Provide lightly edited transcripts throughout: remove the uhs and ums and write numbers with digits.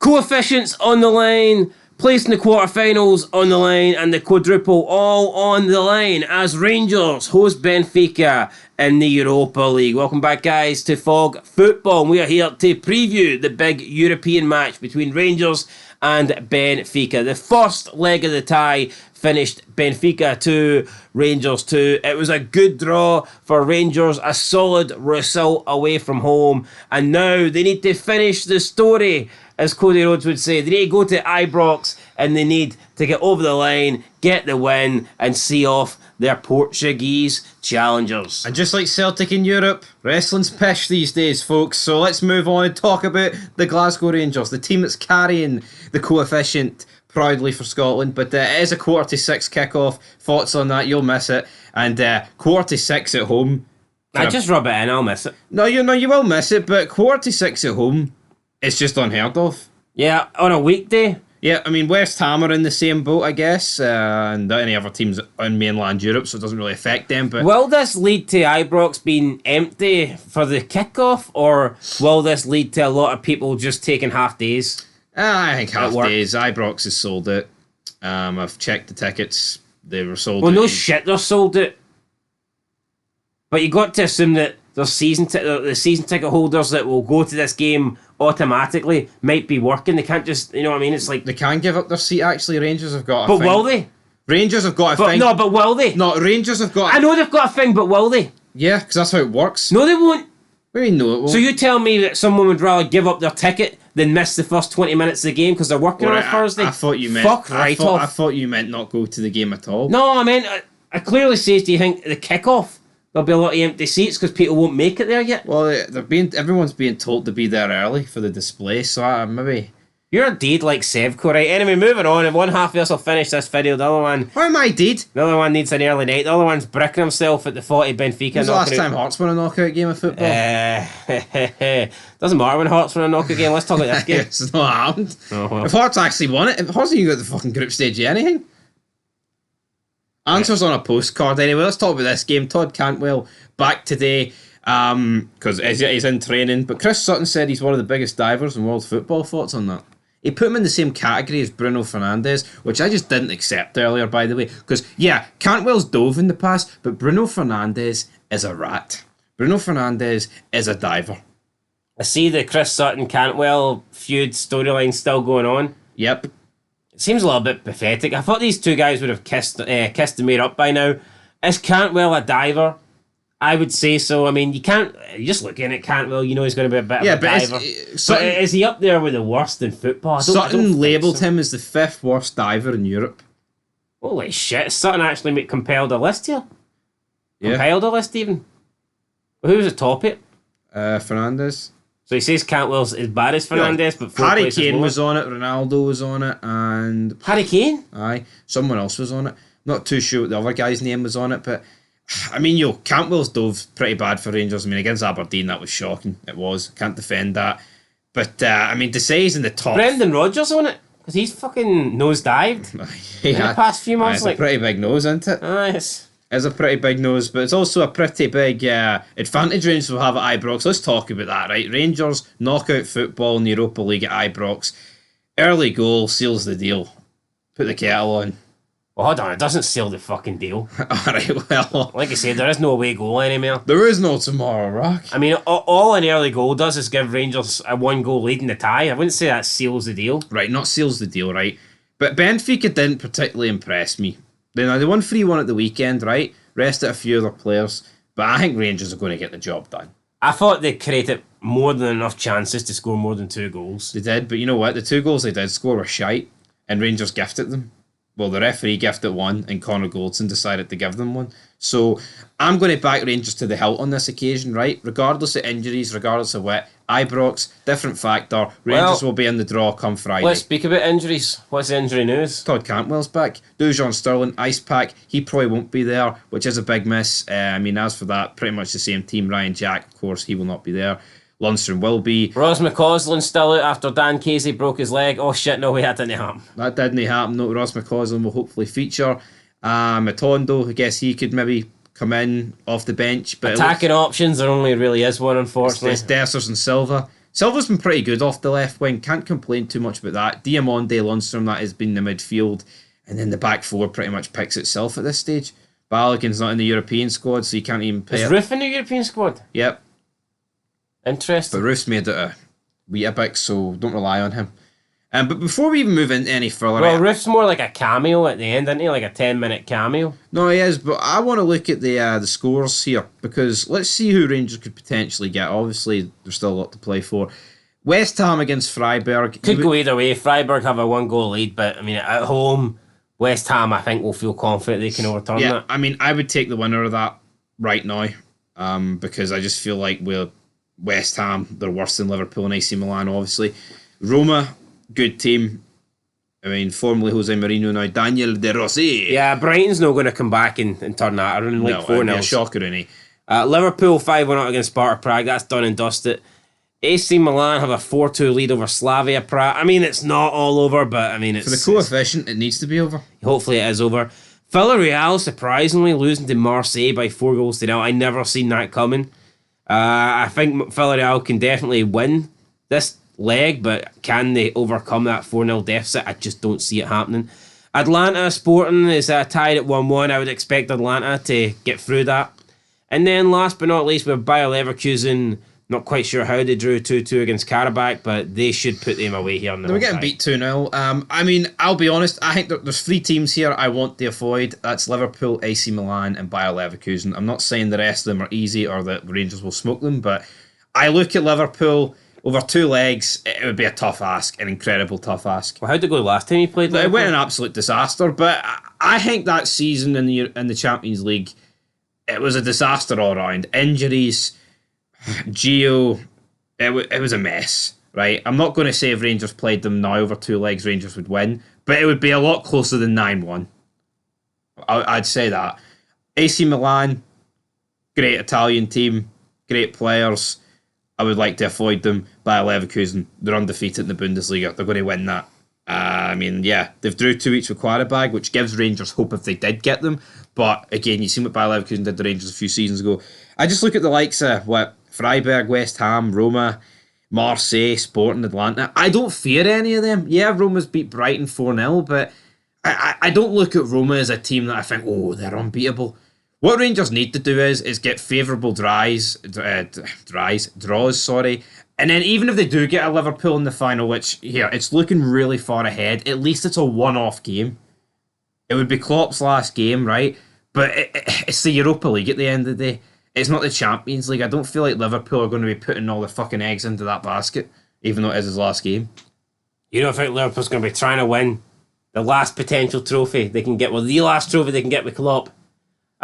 Coefficients on the line, place in the quarterfinals on the line, and the quadruple all on the line as Rangers host Benfica in the Europa League. Welcome back, guys, to Fog Football. We are here to preview the big European match between Rangers and Benfica. The first leg of the tie finished Benfica 2, Rangers 2. It was a good draw for Rangers, a solid result away from home, and now they need to finish the story, as Cody Rhodes would say. They need to go to Ibrox and they need to get over the line, get the win, and see off their Portuguese challengers. And just like Celtic in Europe, wrestling's pish these days, folks. So let's move on and talk about the Glasgow Rangers, the team that's carrying the coefficient proudly for Scotland. But it is a 5:45 kickoff. Thoughts on that? You'll miss it. And 5:45 at home. I just rub it in, I'll miss it. No, you will miss it, but 5:45 at home, it's just unheard of. Yeah, on a weekday. Yeah, I mean, West Ham are in the same boat, I guess, and any other teams in mainland Europe, so it doesn't really affect them. But will this lead to Ibrox being empty for the kickoff, or will this lead to a lot of people just taking half days? I think half days. Ibrox has sold it. I've checked the tickets; they were sold. Well, no shit, they're sold it. But you got to assume that there's the season ticket holders that will go to this game automatically might be working. They can't just, you know what I mean? It's like they can give up their seat. Actually, Rangers have got. But will they? Rangers have got a thing. No, but will they? No, Rangers have got. I know they've got a thing, but will they? Yeah, because that's how it works. No, they won't. What do you mean, no, it won't? So you tell me that someone would rather give up their ticket than miss the first 20 minutes of the game because they're working on a Thursday? I thought you meant. Fuck right off. I thought you meant not go to the game at all. No, I meant I clearly says, do you think the kickoff there'll be a lot of empty seats because people won't make it there yet? Well, everyone's being told to be there early for the display, so maybe. You're a deed like Sevco, right? Anyway, moving on. In one half of us will finish this video. The other one... Why am I deed? The other one needs an early night. The other one's bricking himself at the 40 Benfica. When's the last time Hearts won a knockout game of football? Doesn't matter when Hearts win a knockout game. Let's talk about this game. It's not happened. Oh, well. If Hearts actually won it, if Hearts even got the fucking group stage of anything. Answers on a postcard anyway. Let's talk about this game. Todd Cantwell back today because he's in training. But Chris Sutton said he's one of the biggest divers in world football. Thoughts on that? He put him in the same category as Bruno Fernandes, which I just didn't accept earlier, by the way. Because, yeah, Cantwell's dove in the past, but Bruno Fernandes is a rat. Bruno Fernandes is a diver. I see the Chris Sutton-Cantwell feud storyline still going on. Yep. It seems a little bit pathetic. I thought these two guys would have kissed and made up by now. Is Cantwell a diver? I would say so. I mean, you're just looking at Cantwell, you know he's going to be a bit of a diver. But is he up there with the worst in football? Sutton labelled him as the 5th worst diver in Europe. Holy shit, Sutton actually compiled a list here? Yeah. Compiled a list even? Well, who was atop it? Fernandes. So he says Cantwell's as bad as Fernandes, but Harry Kane was on it, Ronaldo was on it, and... Harry Kane? Aye, someone else was on it. Not too sure what the other guy's name was on it, but... I mean, Cantwell's dove pretty bad for Rangers. I mean, against Aberdeen, that was shocking. It was. Can't defend that. But, I mean, to say he's in the top... Brendan Rodgers on it? Because he's fucking nosedived in the past few months. It's a pretty big nose, isn't it? Nice. It's a pretty big nose, but it's also a pretty big advantage Rangers will have at Ibrox. Let's talk about that, right? Rangers, knockout football in the Europa League at Ibrox. Early goal seals the deal. Put the kettle on. Well, hold on, it doesn't seal the fucking deal. Alright, well... Like I said, there is no away goal anymore. There is no tomorrow, Rock. I mean, all an early goal does is give Rangers a 1-goal lead in the tie. I wouldn't say that seals the deal. Right, not seals the deal, right? But Benfica didn't particularly impress me. They won 3-1 at the weekend, right? Rested a few other players. But I think Rangers are going to get the job done. I thought they created more than enough chances to score more than 2 goals. They did, but you know what? The 2 goals they did score were shite, and Rangers gifted them. Well, the referee gifted one, and Connor Goldson decided to give them one. So I'm going to back Rangers to the hilt on this occasion, right? Regardless of injuries, regardless of what. Ibrox, different factor. Rangers will be in the draw come Friday. Let's speak about injuries. What's the injury news? Todd Cantwell's back. Dujon Sterling, ice pack. He probably won't be there, which is a big miss. I mean, as for that, pretty much the same team. Ryan Jack, of course, he will not be there. Lundstrom will be. Ross McCausland's still out after Dan Casey broke his leg. Oh shit, no, that didn't happen. That didn't happen. No, Ross McCausland will hopefully feature. Matondo, I guess he could maybe come in off the bench. But attacking options, there only really is one, unfortunately. It's Dessers and Silva. Silva's been pretty good off the left wing. Can't complain too much about that. Diamonde, Lundstrom, that has been the midfield. And then the back four pretty much picks itself at this stage. Balogun's not in the European squad, so you can't even pay it. Is Roof in the European squad? Yep. Interesting. But Roof's made it a Weetabix, so don't rely on him. But before we even move into any further... Well, Roof's more like a cameo at the end, isn't he? Like a 10-minute cameo. No, he is, but I want to look at the scores here, because let's see who Rangers could potentially get. Obviously, there's still a lot to play for. West Ham against Freiburg. Could go either way. Freiburg have a 1-goal lead, but, I mean, at home, West Ham, I think, will feel confident they can overturn that. I mean, I would take the winner of that right now, because I just feel like we're West Ham, they're worse than Liverpool and AC Milan, obviously. Roma, good team. I mean, formerly Jose Mourinho, now Daniel De Rossi. Yeah, Brighton's not going to come back and turn that around like 4-0. No, a shocker, innit? Liverpool 5-1 out against Sparta Prague. That's done and dusted. AC Milan have a 4-2 lead over Slavia Prague. I mean, it's not all over, but I mean, it's... For the coefficient, it needs to be over. Hopefully it is over. Villarreal, surprisingly, losing to Marseille by 4-0. I never seen that coming. I think Villarreal can definitely win this leg, but can they overcome that 4-0 deficit? I just don't see it happening. Atlanta Sporting is tied at 1-1. I would expect Atlanta to get through that. And then last but not least, we have Bayer Leverkusen. Not quite sure how they drew 2-2 against Karabakh, but they should put them away here. We're getting beat 2-0. I mean, I'll be honest, I think there's 3 teams here I want to avoid. That's Liverpool, AC Milan and Bayer Leverkusen. I'm not saying the rest of them are easy or that Rangers will smoke them, but I look at Liverpool over 2 legs, it would be a tough ask, an incredible tough ask. Well, how'd it go last time you played Liverpool? It went an absolute disaster, but I think that season in the Champions League, it was a disaster all around. Injuries, Gio, it was a mess, right? I'm not going to say if Rangers played them now over 2 legs, Rangers would win, but it would be a lot closer than 9-1. I'd say that. AC Milan, great Italian team, great players. I would like to avoid them. Bayer Leverkusen, they're undefeated in the Bundesliga. They're going to win that. I mean, yeah, they've drew 2 each with Qarabag, which gives Rangers hope if they did get them. But again, you seen what Bayer Leverkusen did to Rangers a few seasons ago. I just look at the likes of Freiburg, West Ham, Roma, Marseille, Sporting, Atlanta. I don't fear any of them. Yeah, Roma's beat Brighton 4-0, but I don't look at Roma as a team that I think, oh, they're unbeatable. What Rangers need to do is get favourable draws, and then even if they do get a Liverpool in the final, which, here, it's looking really far ahead, at least it's a one-off game. It would be Klopp's last game, right? But it's the Europa League at the end of the day. It's not the Champions League. I don't feel like Liverpool are going to be putting all their fucking eggs into that basket, even though it is his last game. You don't think Liverpool's going to be trying to win the last potential trophy they can get? Well, the last trophy they can get with Klopp.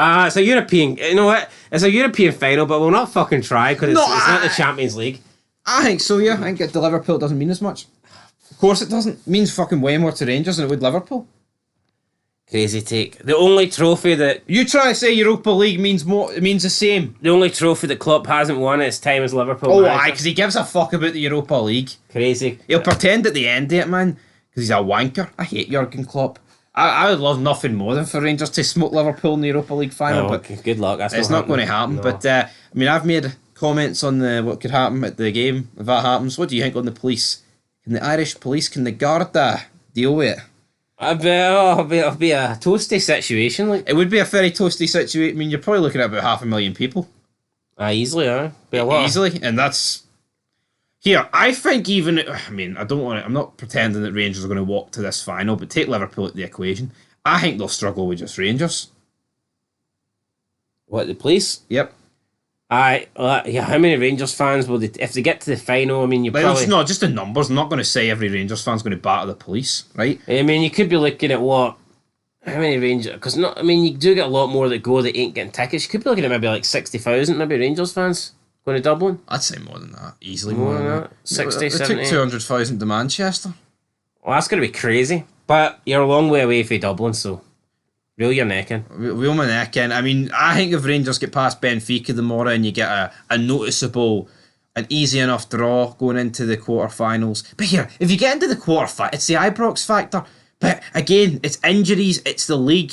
It's a European... You know what? It's a European final, but we'll not fucking try because it's not the Champions League. I think so, yeah. I think it to Liverpool it doesn't mean as much. Of course it doesn't. It means fucking way more to Rangers than it would Liverpool. Crazy take. The only trophy that... You try to say Europa League means more. It means the same. The only trophy that Klopp hasn't won at his time is Liverpool. Oh, aye, because he gives a fuck about the Europa League. Crazy. He'll pretend at the end of it, man, because he's a wanker. I hate Jurgen Klopp. I would love nothing more than for Rangers to smoke Liverpool in the Europa League final, but good luck. It's not going to happen. No. But I mean, I've made comments on what could happen at the game if that happens. What do you think on the police? Can the Irish police, can the Garda deal with it? It'll be a toasty situation. Like it would be a very toasty situation. I mean, you're probably looking at about 500,000 people. Easily, be a lot. Easily, and that's. Here, I think even... I mean, I'm not pretending that Rangers are going to walk to this final, but take Liverpool at the equation. I think they'll struggle with just Rangers. What, the police? Yep. Yeah, how many Rangers fans will they... If they get to the final, I mean, you probably... No, just the numbers. I'm not going to say every Rangers fan's going to batter the police, right? I mean, you could be looking at what... How many Rangers... Because, you do get a lot more that go that ain't getting tickets. You could be looking at maybe like 60,000 maybe Rangers fans. Going to Dublin? I'd say more than that. Easily more than that. 60, 70. They took 200,000 to Manchester. Well, that's going to be crazy. But you're a long way away from Dublin, so reel your neck in. Reel my neck in. I mean, I think if Rangers get past Benfica tomorrow and you get a noticeable, an easy enough draw going into the quarterfinals. But here, if you get into the quarterfinals, it's the Ibrox factor. But again, it's injuries, it's the league.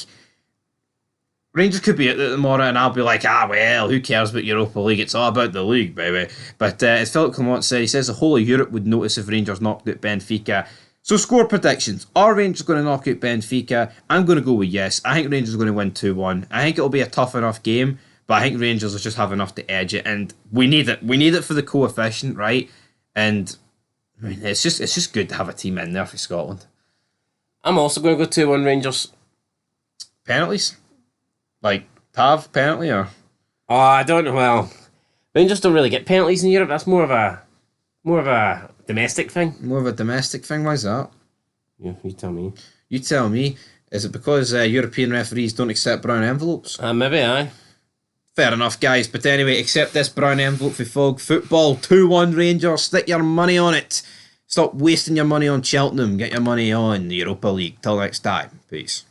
Rangers could be at it tomorrow, and I'll be like, well, who cares about Europa League? It's all about the league, baby. But as Philip Clement said, he says the whole of Europe would notice if Rangers knocked out Benfica. So score predictions. Are Rangers going to knock out Benfica? I'm going to go with yes. I think Rangers are going to win 2-1. I think it'll be a tough enough game, but I think Rangers will just have enough to edge it, and we need it. We need it for the coefficient, right? And I mean, it's just good to have a team in there for Scotland. I'm also going to go 2-1 Rangers. Penalties? Like, Tav penalty, or? Oh, I don't know. Well, Rangers don't really get penalties in Europe. That's more of a domestic thing. More of a domestic thing? Why's that? Yeah, you tell me. You tell me. Is it because European referees don't accept brown envelopes? Maybe, aye. Fair enough, guys. But anyway, accept this brown envelope for Fog Football. 2-1 Rangers. Stick your money on it. Stop wasting your money on Cheltenham. Get your money on the Europa League. Till next time. Peace.